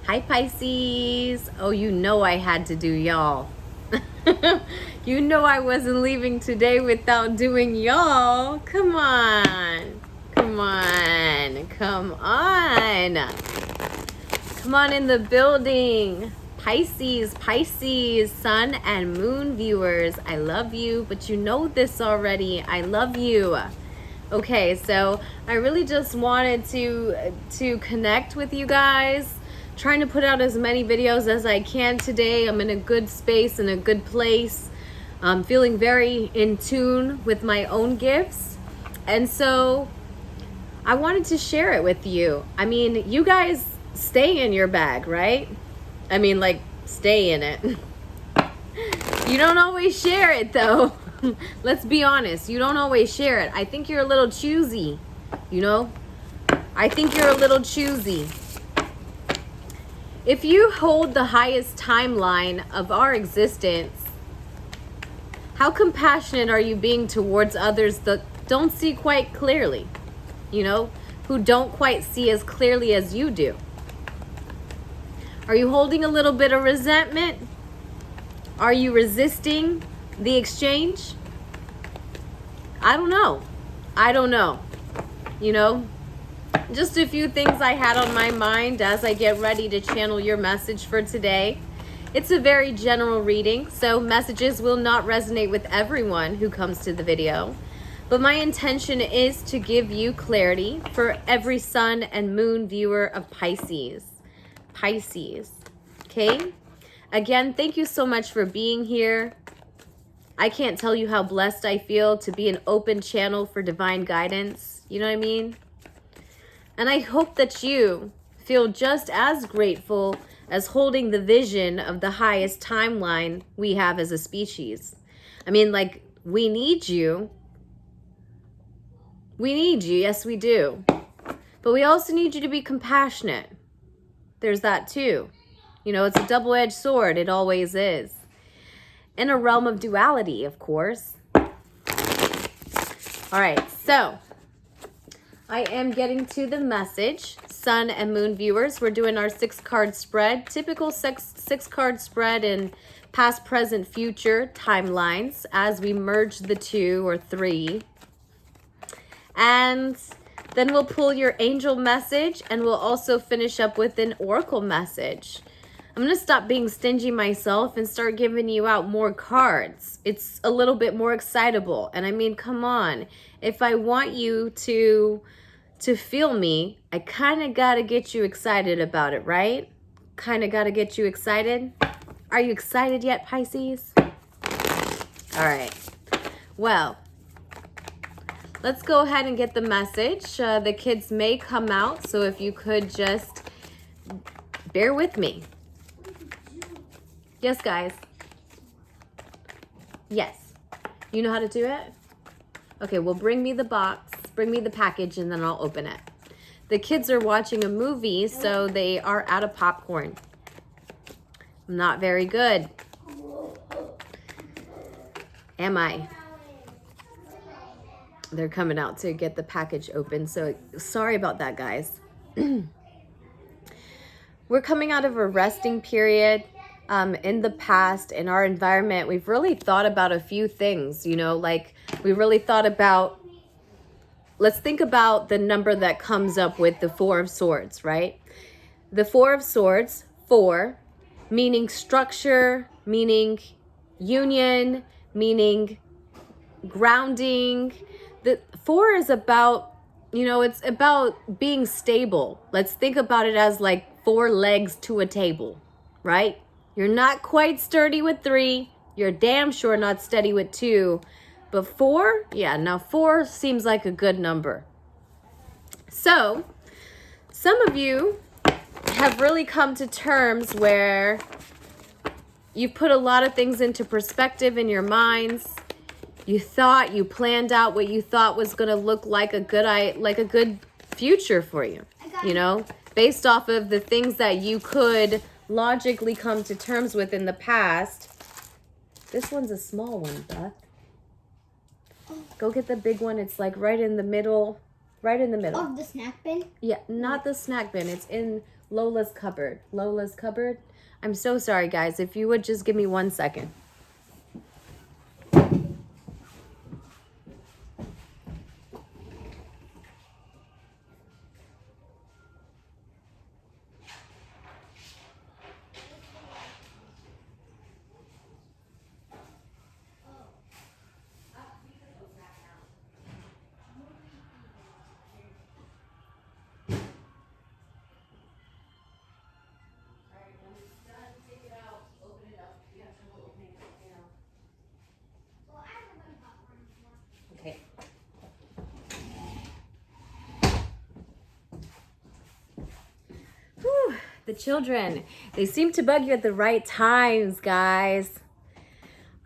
Hi, Pisces. Oh, you know I had to do y'all. You know I wasn't leaving today without doing y'all. Come on. Come on. Come on. Come on in the building. Pisces, Pisces, sun and moon viewers. I love you, but you know this already. I love you. Okay, so I really just wanted to connect with you guys. Trying to put out as many videos as I can today. I'm in a good space, in a good place. I'm feeling very in tune with my own gifts. And so I wanted to share it with you. I mean, you guys stay in your bag, right? I mean, like, stay in it. You don't always share it, though. Let's be honest. You don't always share it. I think you're a little choosy, you know? I think you're a little choosy. If you hold the highest timeline of our existence, how compassionate are you being towards others that don't see quite clearly? You know, who don't quite see as clearly as you do? Are you holding a little bit of resentment? Are you resisting the exchange? I don't know. I don't know. You know, just a few things I had on my mind as I get ready to channel your message for today. It's a very general reading, so messages will not resonate with everyone who comes to the video. But my intention is to give you clarity for every sun and moon viewer of Pisces. Pisces. Okay? Again, thank you so much for being here. I can't tell you how blessed I feel to be an open channel for divine guidance. You know what I mean? And I hope that you feel just as grateful as holding the vision of the highest timeline we have as a species. I mean, like, we need you. We need you. Yes, we do. But we also need you to be compassionate. There's that too. You know, it's a double-edged sword. It always is. In a realm of duality, of course. All right, so I am getting to the message. Sun and moon viewers, we're doing our 6-card spread. Typical 6-card spread in past, present, future timelines as we merge the 2 or 3. And then we'll pull your angel message, and we'll also finish up with an oracle message. I'm going to stop being stingy myself and start giving you out more cards. It's a little bit more excitable. And I mean, come on. If I want you to feel me, I kind of got to get you excited about it, right? Kind of got to get you excited. Are you excited yet, Pisces? All right. Well, let's go ahead and get the message. The kids may come out, so if you could just bear with me. Yes, guys. Yes. You know how to do it? Okay, well, bring me the box, bring me the package, and then I'll open it. The kids are watching a movie, so they are out of popcorn. I'm not very good. Am I? They're coming out to get the package open, so sorry about that, guys. We're coming out of a resting period. In the past, in our environment, we've really thought about a few things, you know, like we really thought about, let's think about the number that comes up with the 4 of Swords, right? The 4 of Swords, 4, meaning structure, meaning union, meaning grounding. The 4 is about, you know, it's about being stable. Let's think about it as like 4 legs to a table, right? You're not quite sturdy with 3. You're damn sure not steady with 2. But 4, yeah, now 4 seems like a good number. So, some of you have really come to terms where you've put a lot of things into perspective in your minds. You planned out what you thought was going to look like a good future for you, you know, based off of the things that you could logically come to terms with in the past. This one's a small one, Beth. Go get the big one. It's like right in the middle. Right in the middle. Of the snack bin? Yeah, not the snack bin. It's in Lola's cupboard. Lola's cupboard. I'm so sorry, guys. If you would just give me 1 second. Okay. Whew, the children, they seem to bug you at the right times, guys.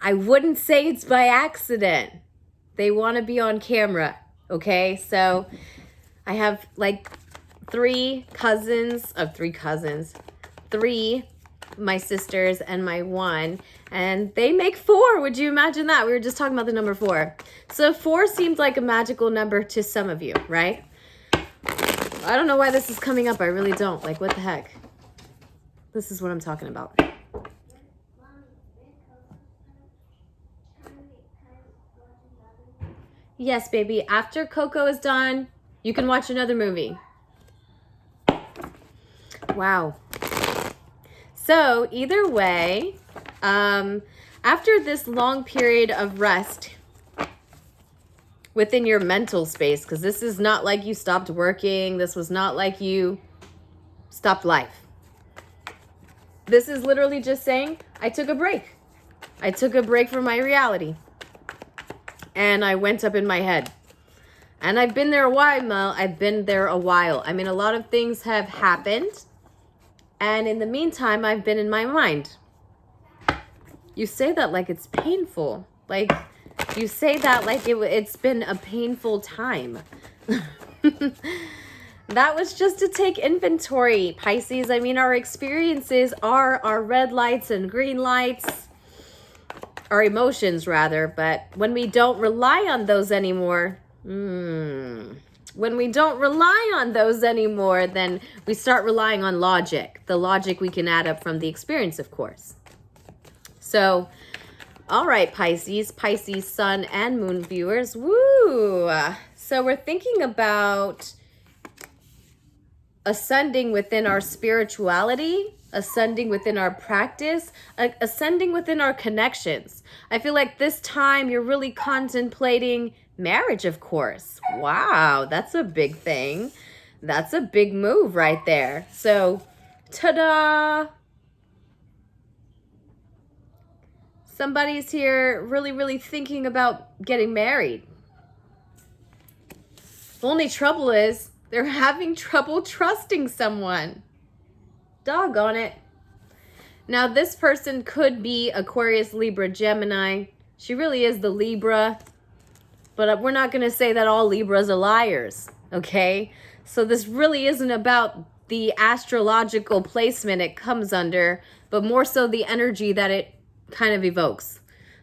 I wouldn't say it's by accident. They want to be on camera, okay? So I have like three, my sisters and my one, and they make 4. Would you imagine that? We were just talking about the number 4. So 4 seems like a magical number to some of you, right? I don't know why this is coming up. I really don't. Like, what the heck? This is what I'm talking about. Yes, baby. After Coco is done, you can watch another movie. Wow. So either way, after this long period of rest within your mental space, because this is not like you stopped working. This was not like you stopped life. This is literally just saying, I took a break. I took a break from my reality. And I went up in my head. And I've been there a while, Mel. I've been there a while. I mean, a lot of things have happened. And in the meantime, I've been in my mind. You say that like it's painful. Like, you say that like it's been a painful time. That was just to take inventory, Pisces. I mean, our experiences are our red lights and green lights. Our emotions, rather. But when we don't rely on those anymore, then we start relying on logic. The logic we can add up from the experience, of course. So, all right, Pisces, sun and moon viewers. Woo! So we're thinking about ascending within our spirituality, ascending within our practice, ascending within our connections. I feel like this time you're really contemplating marriage, of course. Wow, that's a big thing. That's a big move right there. So, ta-da! Somebody's here really, really thinking about getting married. The only trouble is they're having trouble trusting someone. Doggone it. Now, this person could be Aquarius, Libra, Gemini. She really is the Libra. But we're not going to say that all Libras are liars, okay? So this really isn't about the astrological placement it comes under, but more so the energy that it kind of evokes,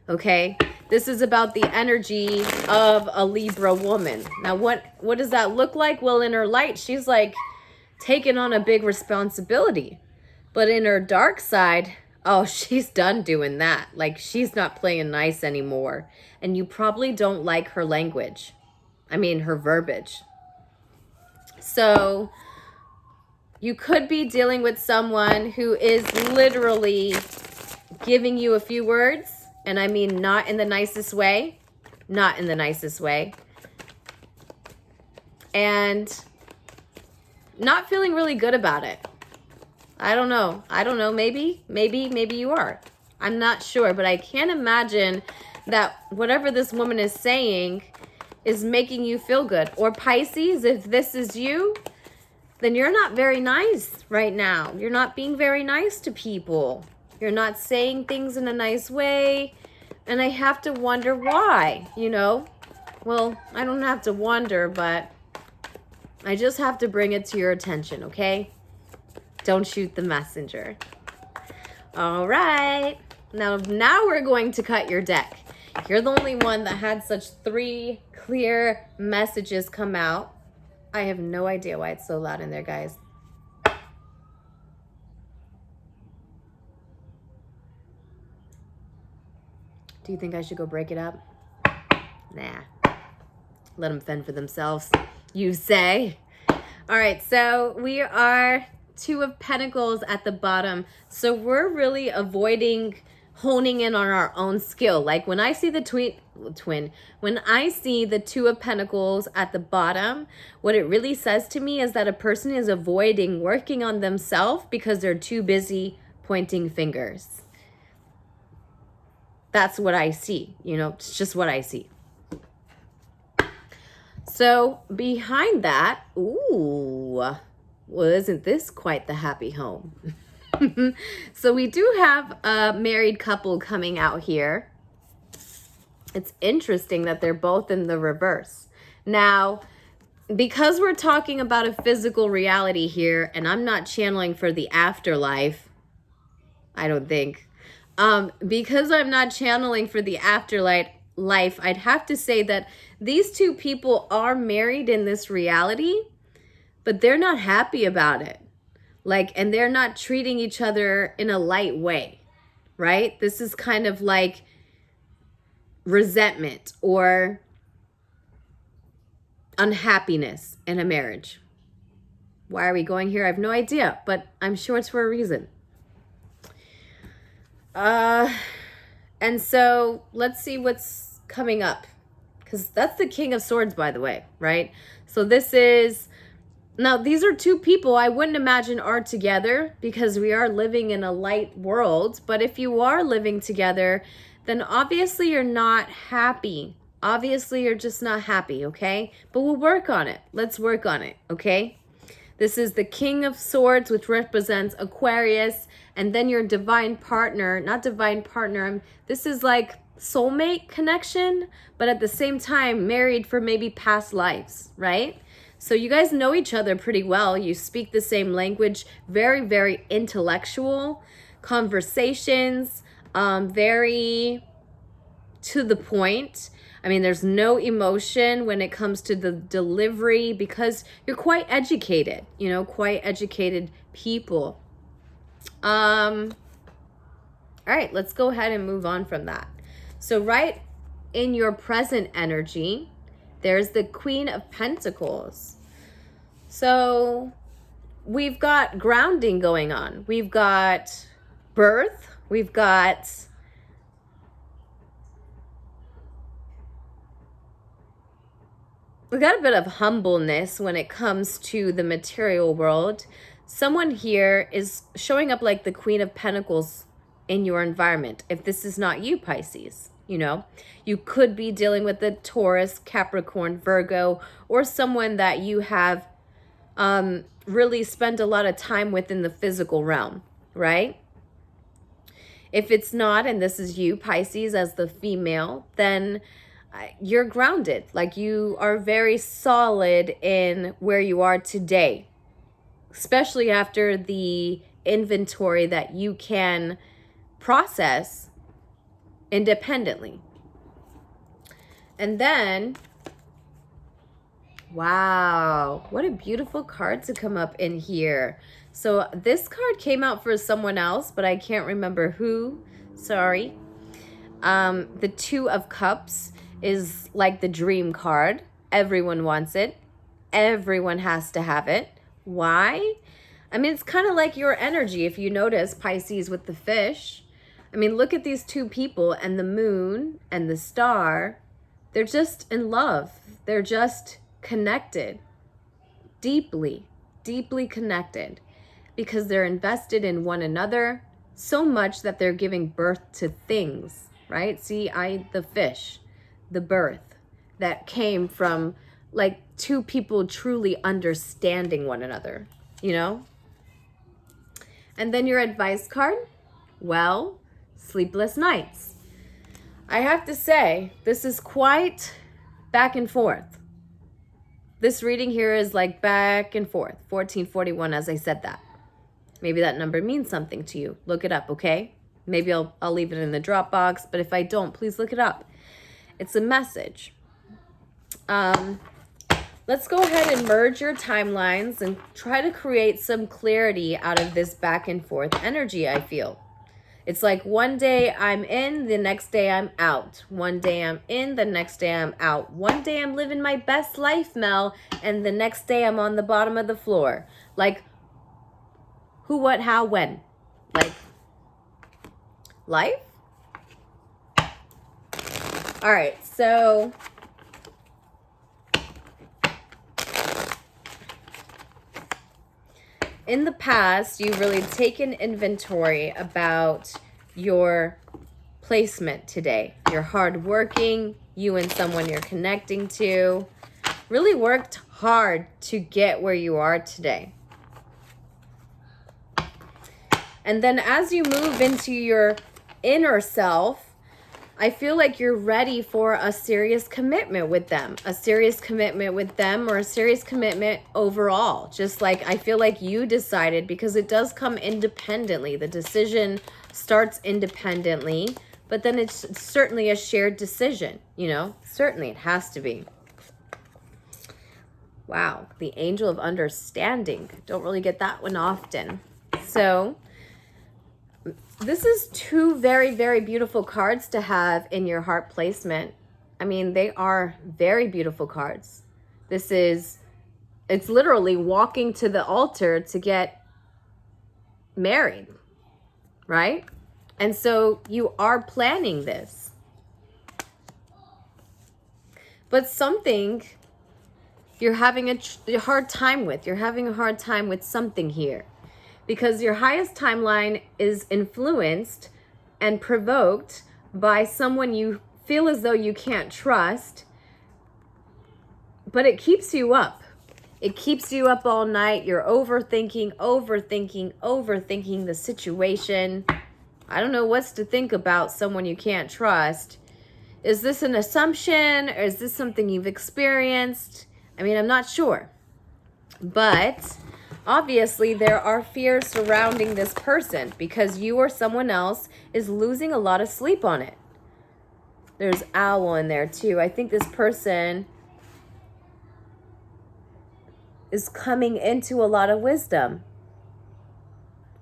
okay? This is about the energy of a Libra woman. Now, what does that look like? Well, in her light, she's like taking on a big responsibility. But in her dark side, oh, she's done doing that. Like, she's not playing nice anymore. And you probably don't like her language. I mean, her verbiage. So, you could be dealing with someone who is literally giving you a few words. And I mean, not in the nicest way. Not in the nicest way. And not feeling really good about it. I don't know. Maybe you are. I'm not sure, but I can't imagine that whatever this woman is saying is making you feel good. Or Pisces, if this is you, then you're not very nice right now. You're not being very nice to people. You're not saying things in a nice way. And I have to wonder why, you know? Well, I don't have to wonder, but I just have to bring it to your attention, okay? Don't shoot the messenger. All right. Now we're going to cut your deck. You're the only one that had such 3 clear messages come out. I have no idea why it's so loud in there, guys. Do you think I should go break it up? Nah. Let them fend for themselves, you say. All right, so we are Two of Pentacles at the bottom. So we're really avoiding honing in on our own skill. Like when I see the when I see the Two of Pentacles at the bottom, what it really says to me is that a person is avoiding working on themselves because they're too busy pointing fingers. That's what I see, you know, it's just what I see. So behind that, ooh, well, isn't this quite the happy home? So we do have a married couple coming out here. It's interesting that they're both in the reverse. Now, because we're talking about a physical reality here, and I'm not channeling for the afterlife, I don't think. Because I'm not channeling for the afterlife, I'd have to say that these two people are married in this reality, but they're not happy about it. Like, and they're not treating each other in a light way, right? This is kind of like resentment or unhappiness in a marriage. Why are we going here? I have no idea, but I'm sure it's for a reason. And so let's see what's coming up, because that's the King of Swords, by the way, right? So this is, now these are two people I wouldn't imagine are together because we are living in a light world. But if you are living together, then obviously you're not happy. Obviously you're just not happy, okay? But we'll work on it. Let's work on it, okay? This is the King of Swords, which represents Aquarius, and then your divine partner, not divine partner, this is like soulmate connection, but at the same time married for maybe past lives, right? So you guys know each other pretty well. You speak the same language, very, very intellectual conversations, very to the point. I mean, there's no emotion when it comes to the delivery because you're quite educated, you know, quite educated people. All right, let's go ahead and move on from that. So right in your present energy, there's the Queen of Pentacles. So we've got grounding going on. We've got birth. We've got a bit of humbleness when it comes to the material world. Someone here is showing up like the Queen of Pentacles in your environment. If this is not you, Pisces, you know, you could be dealing with a Taurus, Capricorn, Virgo, or someone that you have really spent a lot of time with in the physical realm, right? If it's not, and this is you, Pisces, as the female, then you're grounded. Like you are very solid in where you are today, especially after the inventory that you can process independently. And then, wow, what a beautiful card to come up in here. So this card came out for someone else, but I can't remember who. Sorry. The Two of Cups is like the dream card. Everyone wants it. Everyone has to have it. Why? I mean, it's kind of like your energy, if you notice, Pisces, with the fish. I mean, look at these two people and the moon and the star. They're just in love. They're just connected. Deeply, deeply connected. Because they're invested in one another so much that they're giving birth to things, right? See, the fish, the birth that came from like two people truly understanding one another, you know? And then your advice card, well, sleepless nights. I have to say, this is quite back and forth. This reading here is like back and forth, 1441, as I said that. Maybe that number means something to you. Look it up, okay? Maybe I'll leave it in the Dropbox, but if I don't, please look it up. It's a message. Let's go ahead and merge your timelines and try to create some clarity out of this back and forth energy, I feel. It's like one day I'm in, the next day I'm out. One day I'm in, the next day I'm out. One day I'm living my best life, Mel, and the next day I'm on the bottom of the floor. Like, who, what, how, when? Like, life? All right, so in the past, you've really taken inventory about your placement today. You're hardworking, you and someone you're connecting to really worked hard to get where you are today. And then as you move into your inner self, I feel like you're ready for a serious commitment with them, or a serious commitment overall. Just like I feel like you decided, because it does come independently. The decision starts independently, but then it's certainly a shared decision, you know? Certainly it has to be. Wow, the angel of understanding. Don't really get that one often. So this is two very, very beautiful cards to have in your heart placement. I mean, they are very beautiful cards. It's literally walking to the altar to get married, right? And so you are planning this. But something you're having a hard time with. You're having a hard time with something here. Because your highest timeline is influenced and provoked by someone you feel as though you can't trust, but it keeps you up. It keeps you up all night. You're overthinking the situation. I don't know what's to think about someone you can't trust. Is this an assumption, or is this something you've experienced? I mean, I'm not sure. But obviously, there are fears surrounding this person because you or someone else is losing a lot of sleep on it. There's owl in there too. I think this person is coming into a lot of wisdom,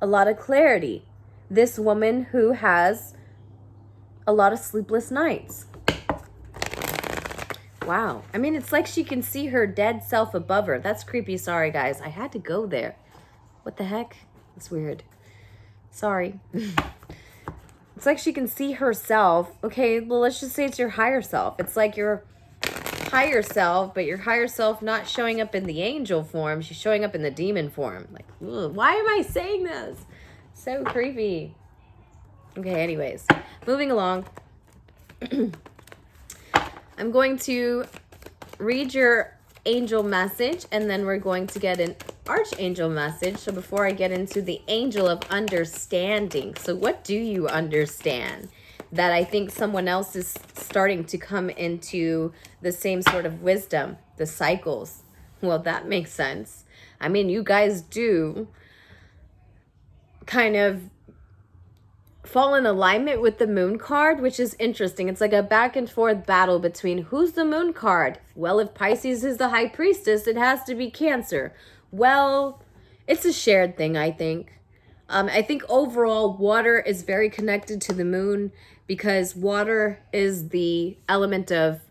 a lot of clarity. This woman who has a lot of sleepless nights. Wow. I mean, it's like she can see her dead self above her. That's creepy. Sorry, guys. I had to go there. What the heck? It's weird. Sorry. It's like she can see herself. Okay, well, let's just say it's your higher self. It's like your higher self, but your higher self not showing up in the angel form. She's showing up in the demon form. Like, ugh, why am I saying this? So creepy. Okay, anyways. Moving along. I'm going to read your angel message, and then we're going to get an archangel message. So before I get into the angel of understanding, so what do you understand that I think someone else is starting to come into the same sort of wisdom, the cycles? Well, that makes sense. I mean, you guys do kind of fall in alignment with the moon card, which is interesting. It's like a back and forth battle between who's the moon card. Well, if Pisces is the high priestess, it has to be Cancer. Well, it's a shared thing, I think. I think overall water is very connected to the moon because water is the element of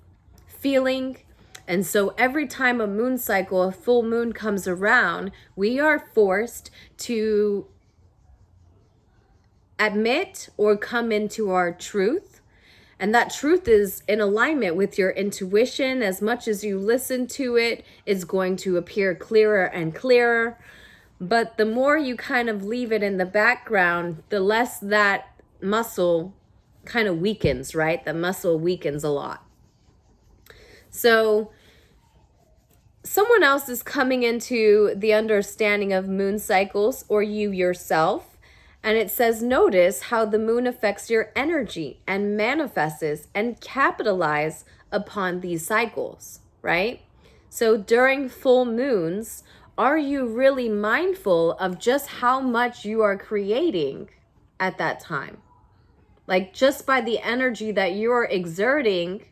feeling. And so every time a moon cycle, a full moon comes around, we are forced to admit or come into our truth. And that truth is in alignment with your intuition. As much as you listen to it, it's going to appear clearer and clearer. But the more you kind of leave it in the background, the less that muscle kind of weakens, right? The muscle weakens a lot. So someone else is coming into the understanding of moon cycles, or you yourself. And it says, notice how the moon affects your energy and manifests and capitalize upon these cycles, right? So during full moons, are you really mindful of just how much you are creating at that time? Like just by the energy that you're exerting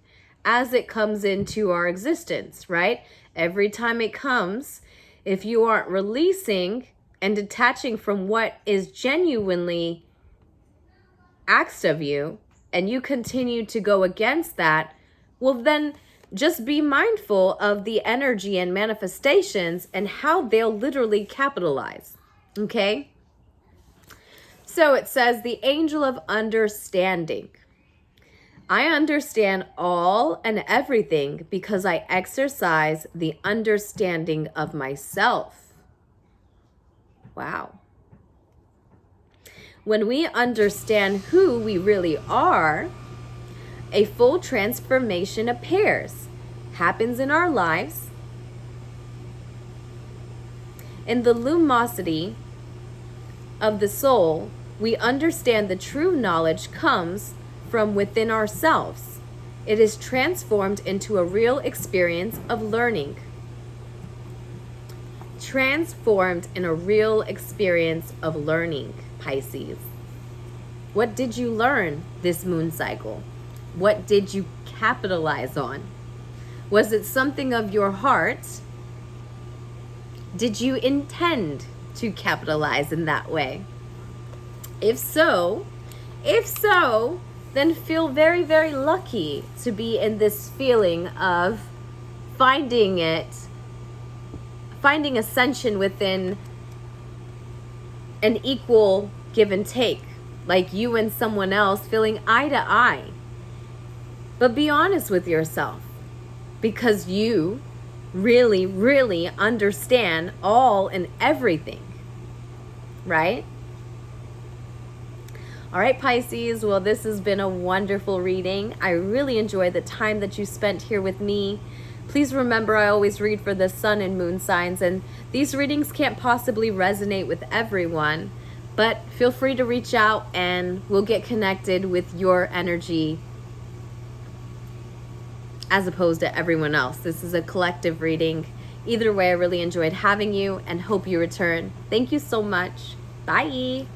as it comes into our existence, right? Every time it comes, if you aren't releasing and detaching from what is genuinely asked of you and you continue to go against that, well, then just be mindful of the energy and manifestations and how they'll literally capitalize. Okay? So it says the angel of understanding. I understand all and everything because I exercise the understanding of myself. Wow. When we understand who we really are, a full transformation appears, happens in our lives. In the lumosity of the soul, we understand the true knowledge comes from within ourselves. It is transformed into a real experience of learning. Transformed in a real experience of learning, Pisces. What did you learn this moon cycle? What did you capitalize on? Was it something of your heart? Did you intend to capitalize in that way? If so, then feel very, very lucky to be in this feeling of finding ascension within an equal give and take, like you and someone else feeling eye to eye. But be honest with yourself, because you really, really understand all and everything, right? All right, Pisces, well, this has been a wonderful reading. I really enjoyed the time that you spent here with me. Please remember, I always read for the sun and moon signs, and these readings can't possibly resonate with everyone, but feel free to reach out and we'll get connected with your energy as opposed to everyone else. This is a collective reading. Either way, I really enjoyed having you and hope you return. Thank you so much. Bye.